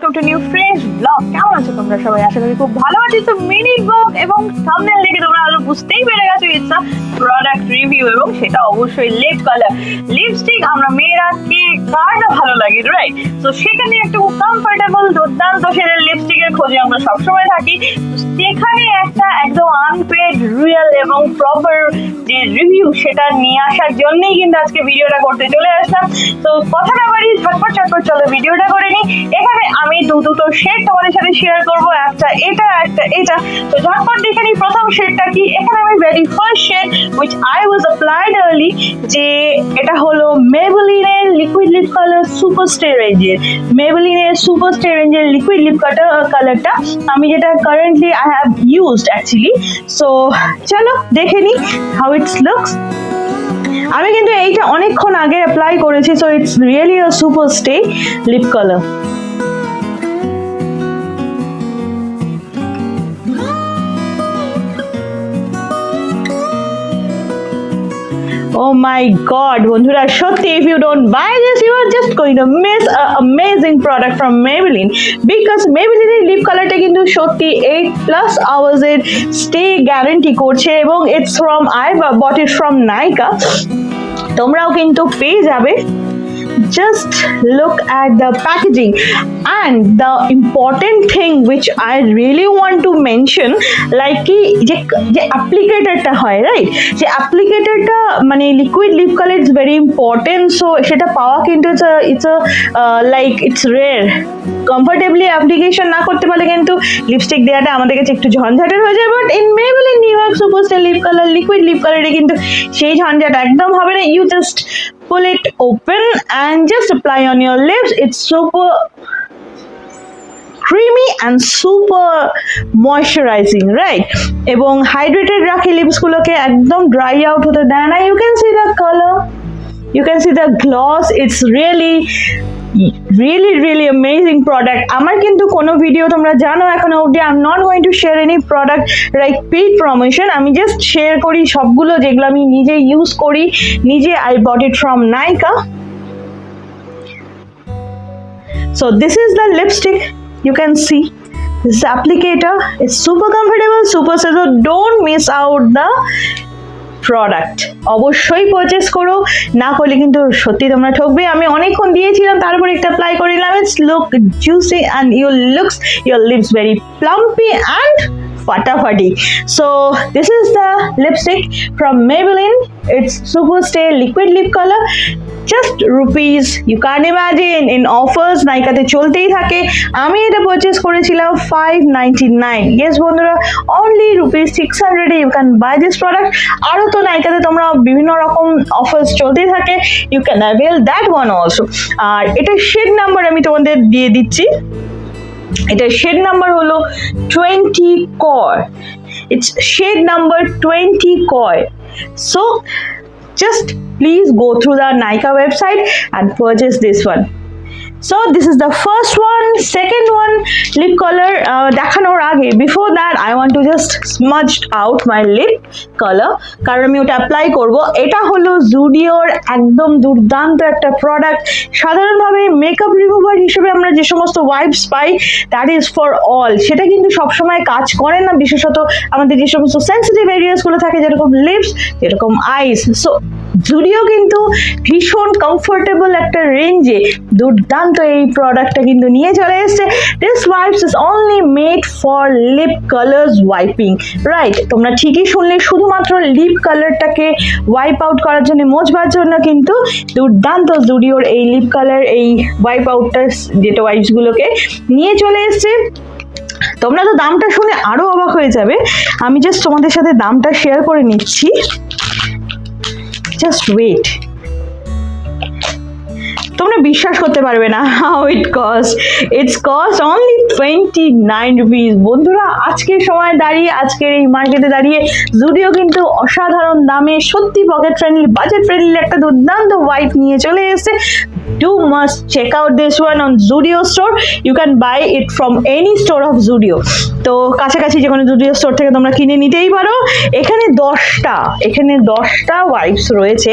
Welcome to new fresh blog. কেমন আছো তোমরা সবাই? আশা করি খুব ভালো আছো। তো মিনি ব্লগ এবং থাম্বনেল দেখে তোমরা আরো বুঝতেই পেরে গেছো ইটস আ প্রোডাক্ট রিভিউ, এবং সেটা অবশ্যই লিপ কালার লিপস্টিক। আমরা মেয়েরা কে কার না ভালো লাগে, রাইট? তো সেখানে একটু কমফোর্টেবল দুর্দান্ত শেডের লিপস্টিকের খোঁজে আমরা সবসময় থাকি। সেখানে একটা একদম আনপেড রিয়েল এবং প্রপার যে রিভিউ সেটা নিয়ে আসার জন্যই কিন্তু আজকে ভিডিওটা করতে চলে আসলাম। তো কথা না বাড়ি ঝটপট চলো ভিডিওটা করে নিই। এখানে আমি দুটো শেড তোমাদের সাথে শেয়ার করবো, একটা এটা একটা এটা। তো ঝটপট দেখে নিই প্রথম শেডটা কি। এখানে আমি very first shade which I was applied early, যে এটা হলো মেবেলিনের লিকুইড লিপ কালার সুপারস্টে রেঞ্জের। মেবেলিনের সুপারস্টে রেঞ্জের লিকুইড লিপ কালারটা আমি যেটা currently I have used actually. So চলো দেখে নিই how it looks. আমি কিন্তু এইটা অনেকক্ষণ আগে অ্যাপ্লাই করেছি, so it's really a super stay lip colour. Oh my god, বন্ধুরা সত্যি if you don't buy this you are just going to miss an amazing product from Maybelline, because Maybelline এর lip কালারটা কিন্তু সত্যি 8+ hours এর stay guarantee করছে, এবং it's from I bought it from Nykaa। তোমরাও কিন্তু পেয়ে যাবে। Just look at the packaging, and the important thing which I really want to mention, like কি যে অ্যাপ্লিকেটরটা হয়, রাইট? যে অ্যাপ্লিকেটরটা মানে liquid lip colour is very important. So সেটা পাওয়া কিন্তু ইটস রেয়ার। কমফোর্টেবলি অ্যাপ্লিকেশন না করতে পারলে কিন্তু লিপস্টিক দেওয়াটা আমাদের কাছে একটু ঝঞ্ঝাটের হয়ে যায়, but in Maybelline New York superstar lip colour liquid lip কালারে কিন্তু সেই ঝঞ্ঝাট একদম হবে না। You just pull it open and just apply on your lips. It's super creamy and super moisturizing, right? এবং hydrated রাখে লিপস গুলোকে, একদম ড্রাই আউট হতে দেয় না। You can see the color, you can see the gloss. It's really amazing product. আমার কিন্তু কোনো ভিডিও তোমরা জানো এখনো অবধি I'm not going to share any product like paid promotion. আমি জাস্ট শেয়ার করি সবগুলো যেগুলো আমি নিজে ইউজ করি নিজে। I bought it from Nykaa. So this is the lipstick, you can see this is the applicator. It's super comfortable, super so don't miss out the product. অবশ্যই purchase করো, না করলে কিন্তু সত্যি তোমরা ঠকবে। আমি অনেকক্ষণ দিয়েছিলাম, তারপর একটা অ্যাপ্লাই করে নিলাম। It's look juicy and your lips very plumpy and ফাটাফাটি। So this is the lipstick from Maybelline. It's super stay liquid lip color, just rupees, you can't imagine, in offers নাইকাতে চলতেই থাকে। আমি এটা পারচেস করেছিলাম 599। yes বন্ধুরা, only rupees 600 you can buy this product. আরো তো নাইকাতে তোমরা বিভিন্ন রকম অফার্স চলতেই থাকে, you can avail that one also. আর এটা শেড নাম্বার আমি তোমাদের দিয়ে দিচ্ছি। এটা শেড নাম্বার হলো 20 Core. It's shade number 20 Core. So just please go through the Nykaa website and purchase this one. So this is the first one. Second one lip color দেখানোর আগে, before that I want to just smudge out my lip color, কারণ আমি ওটা apply করব। এটা হলো জুডিওর একদম দুর্দান্ত একটা প্রোডাক্ট। সাধারণভাবে মেকআপ রিমুভার হিসেবে আমরা যে সমস্ত wipes pi that is for all, সেটা কিন্তু সবসময় কাজ করে না, বিশেষত আমাদের যে সমস্ত সেন্সিটিভ এরিয়াসগুলো থাকে, যেরকম লিপস, যেরকম আইস। সো জুডিও কিন্তু ভীষণ কমফোর্টেবল একটা রেঞ্জে দুর্দান্ত এই প্রোডাক্টটা কিন্তু নিয়ে চলে এসেছে। This wipes is only made for lip colours wiping, right? তোমরা ঠিকই শুনলে, শুধুমাত্র লিপ কালারটাকে ওয়াইপ আউট করার জন্য, মোছবার জন্য কিন্তু দুর্দান্ত জুডিওর এই লিপ কালার এই ওয়াইপ আউটটা যেটা ওয়াইপসগুলোকে নিয়ে চলে এসেছে। তোমরা তো দামটা শুনে আরো অবাক হয়ে যাবে, আমি জাস্ট তোমাদের সাথে দামটা শেয়ার করে নিচ্ছি। Just wait. তোমরা বিশ্বাস করতে পারবে না how it cost. It's cost only 29 rupees. বন্ধুরা আজকের সময় দাঁড়িয়ে, আজকের এই মার্কেটে দাঁড়িয়ে জুডিও কিন্তু অসাধারণ দামে সত্যি পকেট ফ্রেন্ডলি, বাজেট ফ্রেন্ডলি একটা দুর্দান্ত ওয়াইপ নিয়ে চলে এসেছে। Do must check out this one on Zudio store. You can buy it from any store of Zudio. তো কাছাকাছি যে কোনো জুডিও স্টোর থেকে তোমরা কিনে নিতেই পারো। এখানে 10টা ওয়াইপস রয়েছে,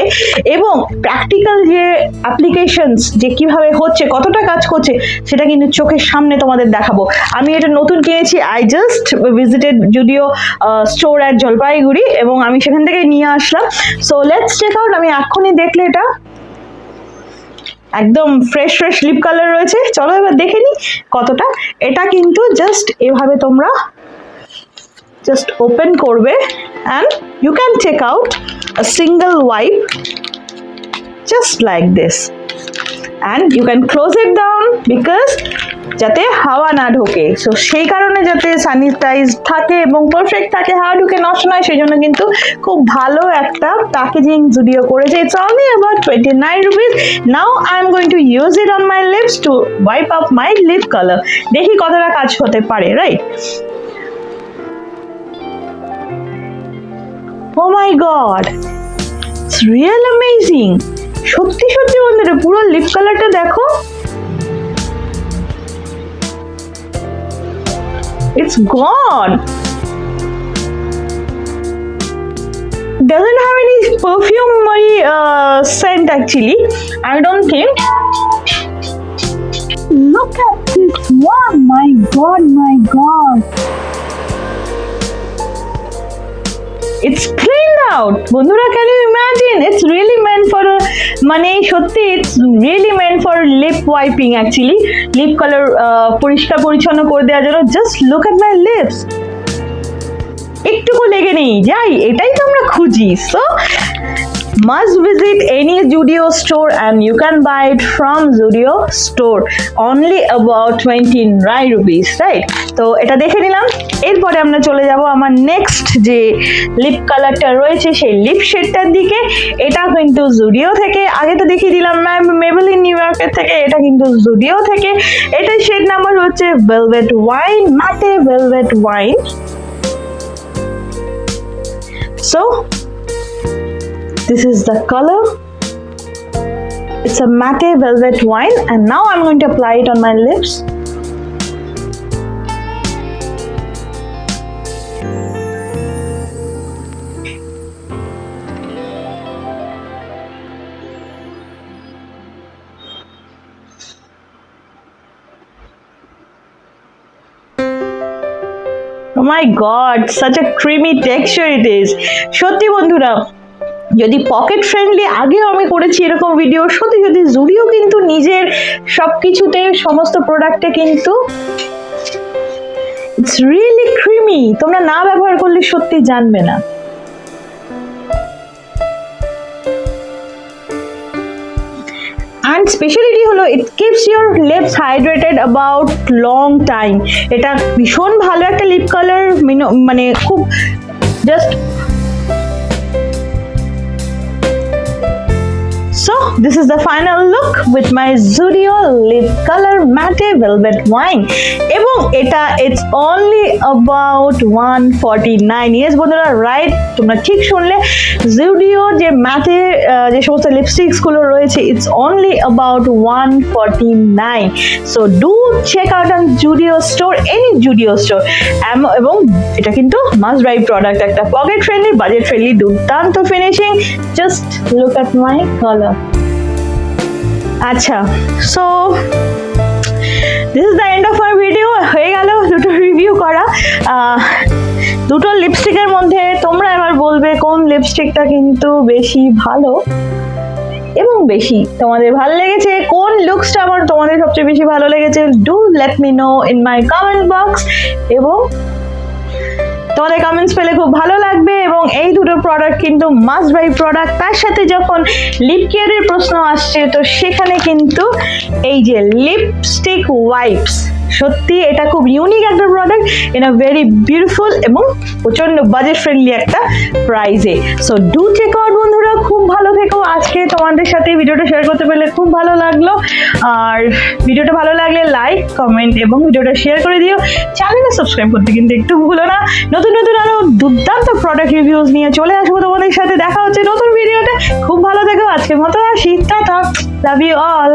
এবং প্র্যাকটিক্যাল যে অ্যাপ্লিকেশনস ডিফারেন্স যে কিভাবে হচ্ছে, কতটা কাজ করছে, সেটা কিন্তু চোখের সামনে তোমাদের দেখাবো। আমি এটা নতুন কিনেছি, I just visited Zudio store at Jalpaiguri এবং আমি সেখান থেকে নিয়ে আসলাম। So let's check out. আমি এখনই দেখলে এটা একদম ফ্রেশ লিপ কালার রয়েছে। চলো এবার দেখে নি কতটা। এটা কিন্তু জাস্ট এভাবে তোমরা জাস্ট ওপেন করবে and you can take out a single wipe just like this and you can close it down because যাতে হাওয়া না ঢোকে। সো সেই কারণে যাতে স্যানিটাইজ থাকে এবং পারফেক্ট থাকে, হাওয়া ঢুকে নষ্ট নয়, সেই জন্য কিন্তু খুব ভালো একটা প্যাকেজিং জুডিও করেছে। It's only about 29 rupees. Now I am going to use it on my lips to wipe up my lip color. দেখি কতটা কাজ হতে পারে, right? Oh my god, it's real amazing. সত্যি বন্ধুরা, পুরো লিপ কালারটা দেখো, it's gone. Doesn't have any perfumery scent actually, I don't think. Look at this one, my god. It's cleaned out. বন্ধুরা, can you imagine? It's really meant for মানে সত্যি it's really meant for lip wiping actually. Lip color পরিষ্কার পরিচ্ছন্ন করে দেওয়ার জন্য। Just look at my lips. একটুকু লেগে নেই যাই, এটাই তো আমরা খুঁজি। So must visit any Zudio store and you can buy it from Zudio store, only about 29 rupees, right? তো এটা দেখে নিলাম। এরপরে আমরা চলে যাব আমার নেক্সট যে লিপ কালারটা রয়েছে সেই লিপ শেডটার দিকে। এটা কিন্তু জুডিও থেকে, আগে তো দেখিয়ে দিলাম মেবেলিন নিউ ইয়র্কের থেকে, এটা কিন্তু জুডিও থেকে। এটার শেড নাম্বার হচ্ছে velvet wine, matte velvet wine. So this is the color. It's a matte velvet wine and now I'm going to apply it on my lips. Oh my god, such a creamy texture it is. সত্যি বন্ধুরা, যদি pocket friendly, আগেও আমি করেছি এরকম video, সত্যি জুডিও কিন্তু নিজের সবকিছুতে, সমস্ত প্রোডাক্টে কিন্তু ইটস রিয়েলি ক্রিমি। তোমরা না ব্যবহার করলে সত্যি জানবে না। and speciality হলো it keeps your lips hydrated about long time. এটা ভীষণ ভালো একটা লিপ কালার, মানে খুব just. So this is the final look with my Zudio lip color matte velvet wine এবং এটা it's only about 149. yes বন্ধুরা, রাইট, তোমরা ঠিক শুনলে, Zudio যে ম্যাটে যে সমস্ত লিপস্টিক্স গুলো রয়েছে it's only about 149. so do check out on Zudio store, any Zudio store. এবং এটা কিন্তু মাস্ট বাই প্রোডাক্ট, একটা পকেট ফ্রেন্ডলি, বাজেট ফ্রেন্ডলি, দুর্দান্ত finishing. Just look at my colour. আচ্ছা, so this is the end of my video. হয়ে গেল দুটো review করা। দুটো লিপস্টিকের মধ্যে তোমরা এবার বলবে কোন লিপস্টিকটা কিন্তু বেশি ভালো এবং বেশি তোমাদের ভালো লেগেছে, কোন লুকসটা আমার তোমাদের সবচেয়ে বেশি ভালো লেগেছে। Do let me no in my comment box. এবং তোমাদের কমেন্টস পেলে খুব ভালো লাগবে। এবং এই দুটো প্রোডাক্ট কিন্তু মাস্ট বাই প্রোডাক্ট। তার সাথে যখন লিপ কেয়ারের প্রশ্ন আসছে, তো সেখানে কিন্তু এই যে লিপস্টিক ওয়াইপস, সত্যি এটা খুব ইউনিক একটা product in a very beautiful এবং প্রচন্ড বাজেট ফ্রেন্ডলি একটা প্রাইসে। সো ডু চেক আউট বন্ধুরা, খুব ভালো থেকো। আজকে তোমাদের সাথে ভিডিওটা শেয়ার করতে পেরে খুব ভালো লাগলো। আর ভিডিওটা ভালো লাগলে লাইক, কমেন্ট এবং ভিডিওটা শেয়ার করে দিও। চ্যানেলটা সাবস্ক্রাইব করতে কিন্তু একটু ভুলো না। নতুন আরো দুর্দান্ত প্রোডাক্ট রিভিউজ নিয়ে চলে আসবো তোমাদের সাথে। দেখা হচ্ছে নতুন ভিডিওতে। খুব ভালো থেকো। আজকের মতো আসি, টাটা, লাভ ইউ অল।